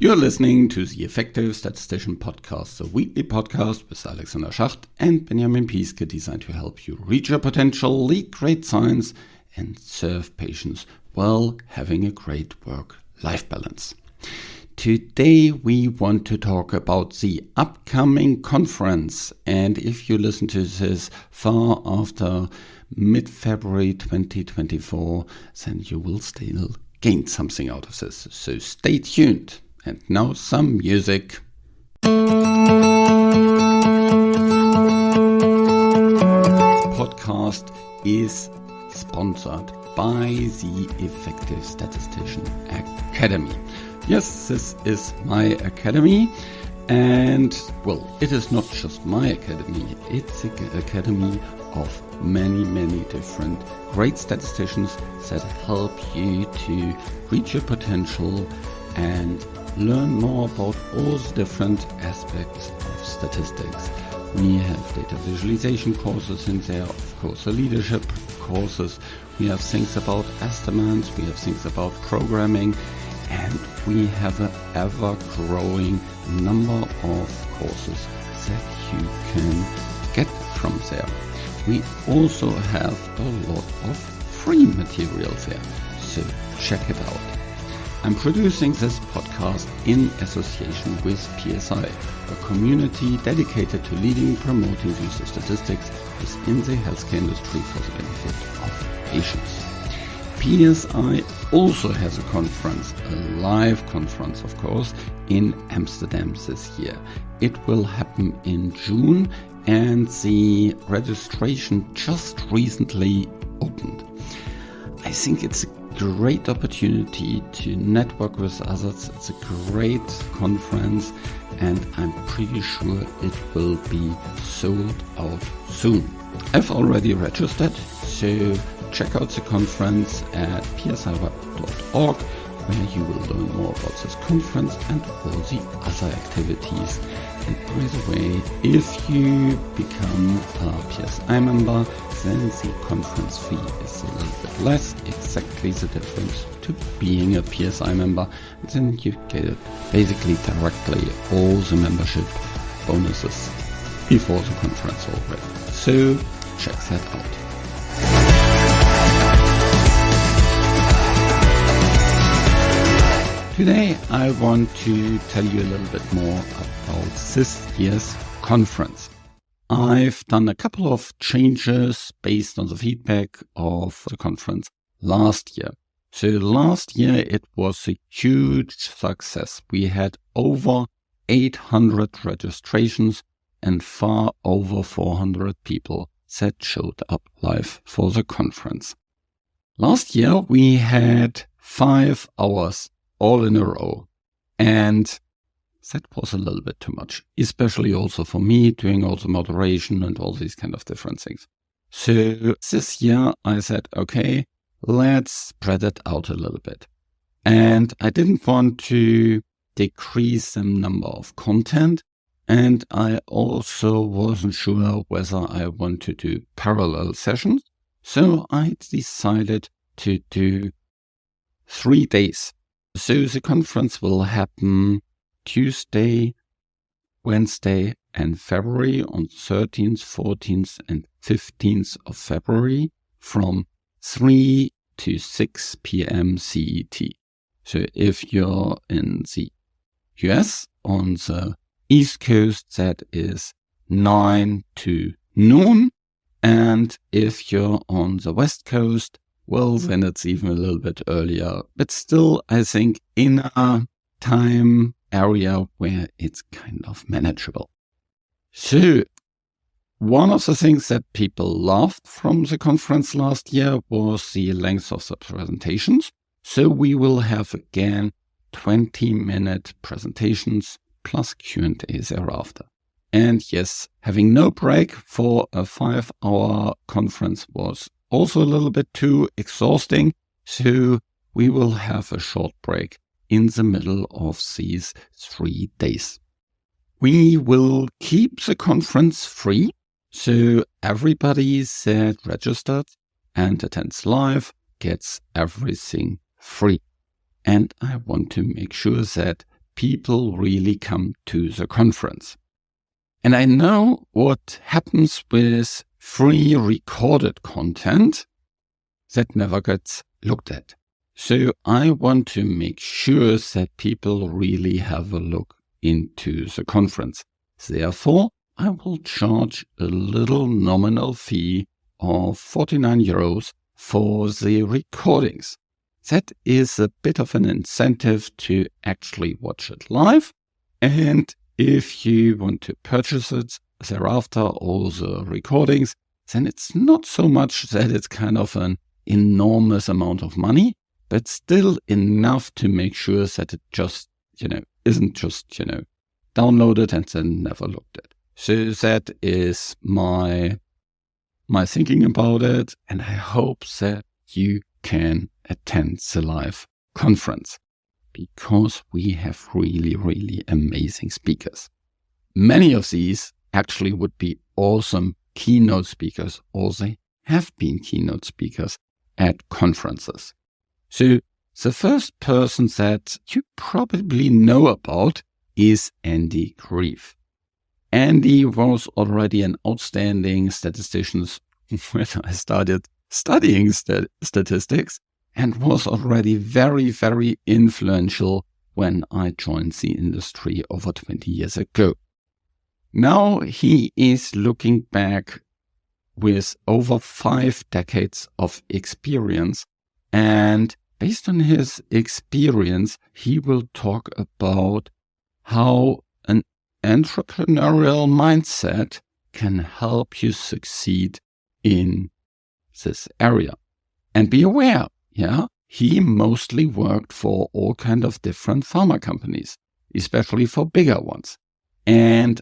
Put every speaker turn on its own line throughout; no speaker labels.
You're listening to the Effective Statistician Podcast, a weekly podcast with Alexander Schacht and Benjamin Pieske, designed to help you reach your potential, lead great science, and serve patients while having a great work-life balance. Today we want to talk about the upcoming conference, and if you listen to this far after mid-February 2024, then you will still gain something out of this. So stay tuned. And now some music. Podcast is sponsored by the Effective Statistician Academy. Yes, this is my academy, and well, it is not just my academy, it's an academy of many different great statisticians that help you to reach your potential and learn more about all the different aspects of statistics. We have data visualization courses in there, of course, the leadership courses. We have things about estimates, we have things about programming, and we have an ever-growing number of courses that you can get from there. We also have a lot of free material there, so check it out. I'm producing this podcast in association with PSI, a community dedicated to leading, promoting the use of statistics within the healthcare industry for the benefit of patients. PSI also has a conference, a live conference of course, in Amsterdam this year. It will happen in June, and the registration just recently opened. I think it's a great opportunity to network with others. It's a great conference, and I'm pretty sure it will be sold out soon. I've already registered, so check out the conference at psiweb.org, where you will learn more about this conference and all the other activities. And by the way, if you become a PSI member, then the conference fee is a little bit less, exactly the difference to being a PSI member. And then you get basically directly all the membership bonuses before the conference already. So check that out. Today I want to tell you a little bit more about this year's conference. I've done a couple of changes based on the feedback of the conference last year. So last year it was a huge success. We had over 800 registrations and far over 400 people that showed up live for the conference. Last year we had 5 hours all in a row, and that was a little bit too much, especially also for me, doing all the moderation and all these kind of different things. So this year I said, okay, let's spread it out a little bit. And I didn't want to decrease the number of content, and I also wasn't sure whether I want to do parallel sessions. So I decided to do 3 days. So the conference will happen Tuesday, Wednesday, and February on 13th, 14th, and 15th of February from 3 to 6 p.m. CET. So if you're in the US on the East Coast, that is 9 to noon. And if you're on the West Coast, well, then it's even a little bit earlier, but still, I think in a time area where it's kind of manageable. So, one of the things that people loved from the conference last year was the length of the presentations. So we will have again 20-minute presentations plus Q&A thereafter. And yes, having no break for a 5-hour conference was also a little bit too exhausting, so we will have a short break in the middle of these 3 days. We will keep the conference free, so everybody that registered and attends live gets everything free. And I want to make sure that people really come to the conference. And I know what happens with free recorded content that never gets looked at. So I want to make sure that people really have a look into the conference. Therefore, I will charge a little nominal fee of 49 euros for the recordings. That is a bit of an incentive to actually watch it live. And if you want to purchase it thereafter, all the recordings, then it's not so much that it's kind of an enormous amount of money, but still enough to make sure that it just, isn't just, downloaded and then never looked at. So that is my thinking about it. And I hope that you can attend the live conference because we have really, really amazing speakers. Many of these actually would be awesome keynote speakers, or they have been keynote speakers at conferences. So the first person that you probably know about is Andy Grieve. Andy was already an outstanding statistician when I started studying statistics and was already very, very influential when I joined the industry over 20 years ago. Now he is looking back with over 5 decades of experience, and based on his experience, he will talk about how an entrepreneurial mindset can help you succeed in this area. And be aware, he mostly worked for all kinds of different pharma companies, especially for bigger ones. And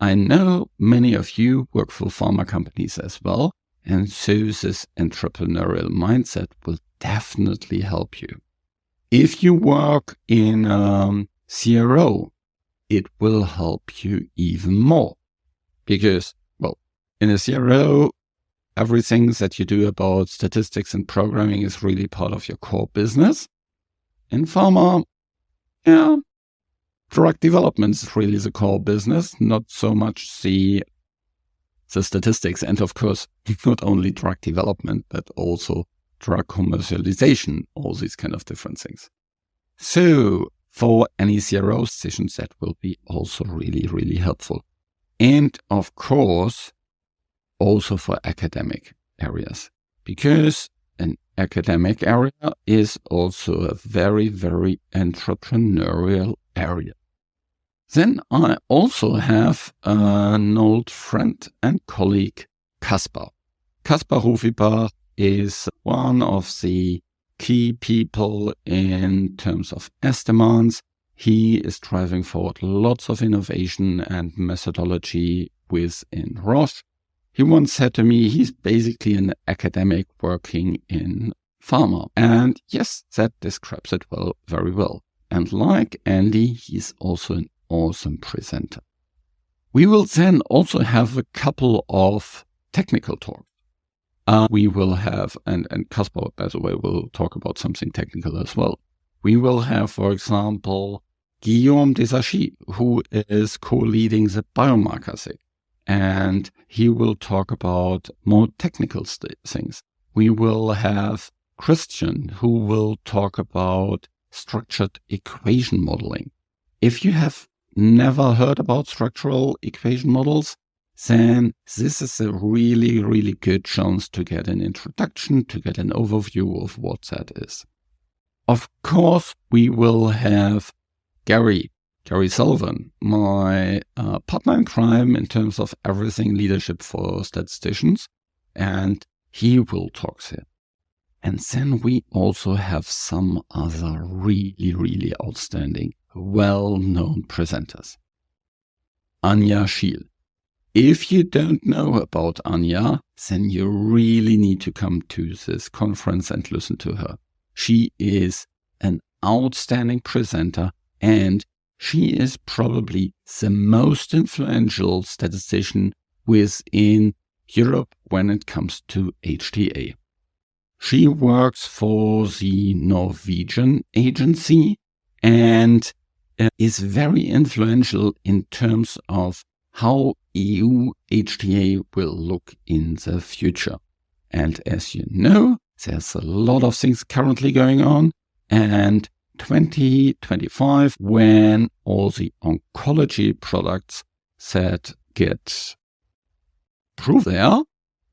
I know many of you work for pharma companies as well, and so this entrepreneurial mindset will definitely help you. If you work in CRO, it will help you even more because, in a CRO, everything that you do about statistics and programming is really part of your core business. In pharma, drug development is really the core business, not so much the statistics. And of course, not only drug development, but also drug commercialization, all these kind of different things. So for any CRO sessions, that will be also really, really helpful. And of course, also for academic areas, because an academic area is also a very, very entrepreneurial area. Then I also have an old friend and colleague, Kaspar. Kaspar Rufibach is one of the key people in terms of estimates. He is driving forward lots of innovation and methodology within Roche. He once said to me, he's basically an academic working in pharma. And yes, that describes it very well. And like Andy, he's also an awesome presenter. We will then also have a couple of technical talks. We will have, and Kaspar, by the way, will talk about something technical as well. We will have, for example, Guillaume Desachy, who is co-leading the biomarker thing. And he will talk about more technical things. We will have Christian, who will talk about structured equation modeling. If you have never heard about structural equation models, then this is a really, really good chance to get an introduction, to get an overview of what that is. Of course, we will have Gary Sullivan, my partner in crime in terms of everything leadership for statisticians, and he will talk there. And then we also have some other really, really outstanding, well-known presenters. Anja Schiel. If you don't know about Anja, then you really need to come to this conference and listen to her. She is an outstanding presenter, and she is probably the most influential statistician within Europe when it comes to HTA. She works for the Norwegian agency, and is very influential in terms of how EU HTA will look in the future. And as you know, there's a lot of things currently going on. And 2025, when all the oncology products that get approved there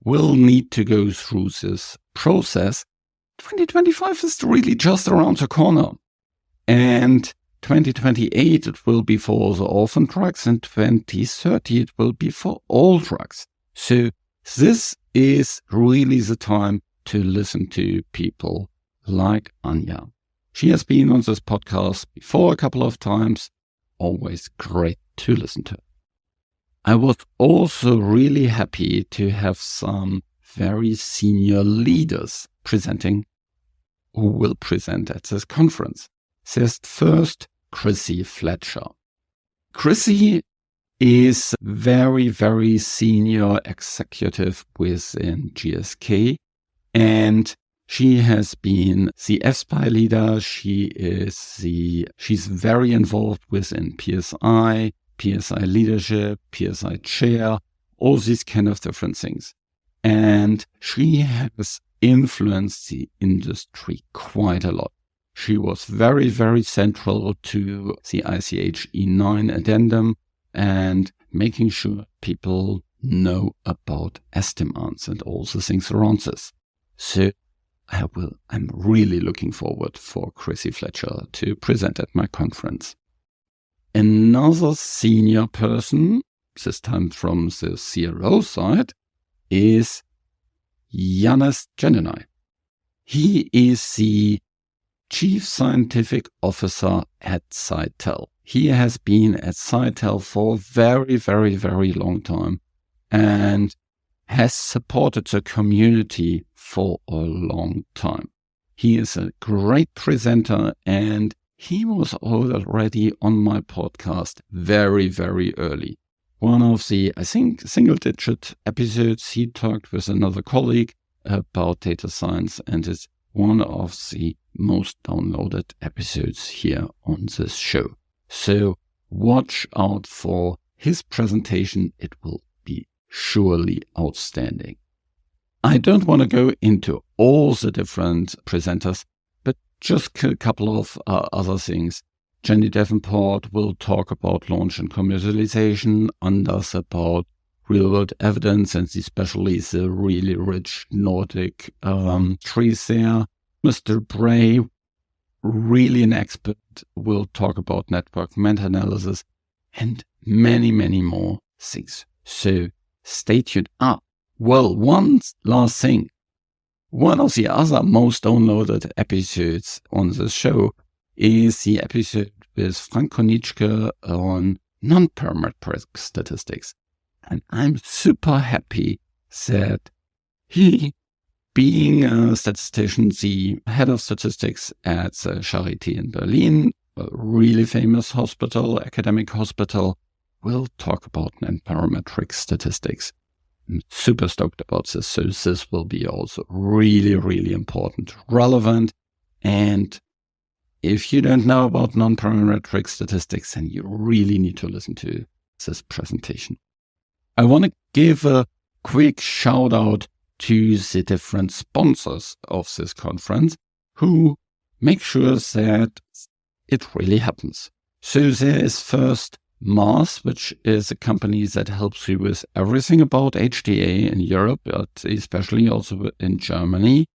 will need to go through this process, 2025 is really just around the corner. And 2028, it will be for all the orphan drugs, and 2030, it will be for all drugs. So this is really the time to listen to people like Anya. She has been on this podcast before a couple of times. Always great to listen to. I was also really happy to have some very senior leaders presenting who will present at this conference. There's first Chrissy Fletcher. Chrissy is very, very senior executive within GSK, and she has been the FSPI leader. She's very involved within PSI leadership, PSI chair, all these kind of different things. And she has influenced the industry quite a lot. She was very, very central to the ICH E9 addendum and making sure people know about STIMANs and all the things around this. So I'm really looking forward for Chrissy Fletcher to present at my conference. Another senior person, this time from the CRO side, is Yannis Genini. He is the Chief Scientific Officer at Cytel. He has been at Cytel for a very, very, very long time and has supported the community for a long time. He is a great presenter, and he was already on my podcast very, very early. One of the, I think, single-digit episodes, he talked with another colleague about data science, and it's one of the most downloaded episodes here on this show. So watch out for his presentation. It will be surely outstanding. I don't want to go into all the different presenters, but just a couple of other things. Jenny Davenport will talk about launch and commercialization, Anders about real-world evidence, and especially the really rich Nordic trees there. Mr. Bray, really an expert, will talk about network meta-analysis and many, many more things. So stay tuned. One last thing. One of the other most downloaded episodes on the show is the episode with Frank Konieczka on non-parametric statistics. And I'm super happy that he, being a statistician, the head of statistics at the Charité in Berlin, a really famous hospital, academic hospital, will talk about non-parametric statistics. I'm super stoked about this. So this will be also really, really important, relevant. And if you don't know about non-parametric statistics, then you really need to listen to this presentation. I want to give a quick shout out to the different sponsors of this conference who make sure that it really happens. So there is first Mars, which is a company that helps you with everything about HTA in Europe, but especially also in Germany.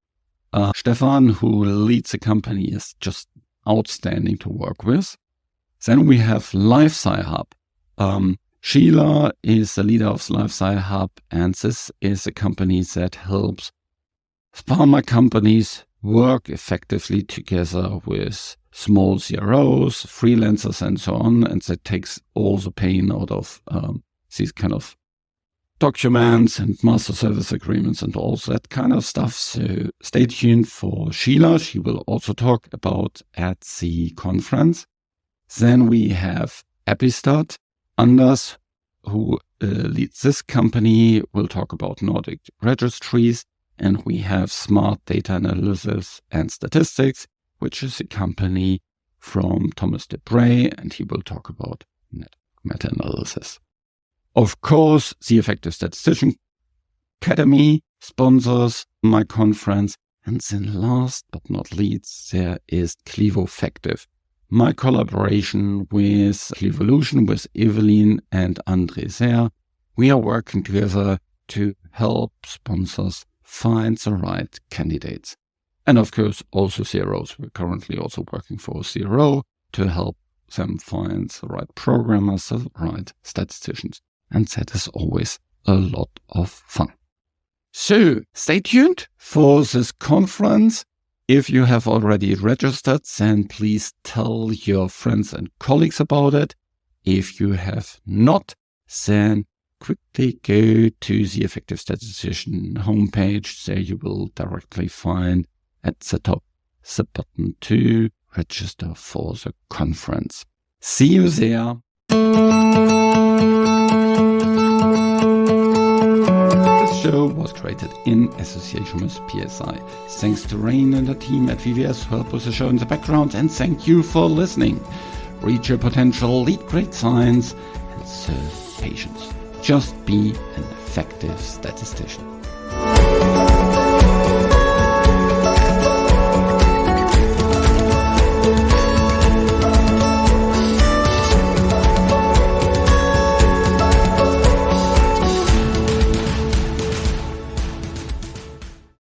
Stefan, who leads the company, is just outstanding to work with. Then we have LifeSci Hub. Sheila is the leader of LifeSci Hub, and this is a company that helps pharma companies work effectively together with small CROs, freelancers, and so on, and that takes all the pain out of these kind of documents and master service agreements and all that kind of stuff. So stay tuned for Sheila. She will also talk about at the conference. Then we have Epistat. Anders, who leads this company, will talk about Nordic registries. And we have Smart Data Analysis and Statistics, which is a company from Thomas Debray, and he will talk about meta-analysis. Of course, the Effective Statistician Academy sponsors my conference. And then last but not least, there is Clivo-Effective, my collaboration with Clivolution, with Evelyn and Andre there. We are working together to help sponsors find the right candidates. And of course, also CROs. We're currently also working for a CRO to help them find the right programmers, the right statisticians. And that is always a lot of fun. So stay tuned for this conference. If you have already registered, then please tell your friends and colleagues about it. If you have not, then quickly go to the Effective Statistician homepage. There you will directly find at the top the button to register for the conference. See you there. Show was created in association with PSI. Thanks to Rain and the team at VVS who helped with the show in the background, and thank you for listening. Reach your potential, lead great science, and serve patients. Just be an effective statistician.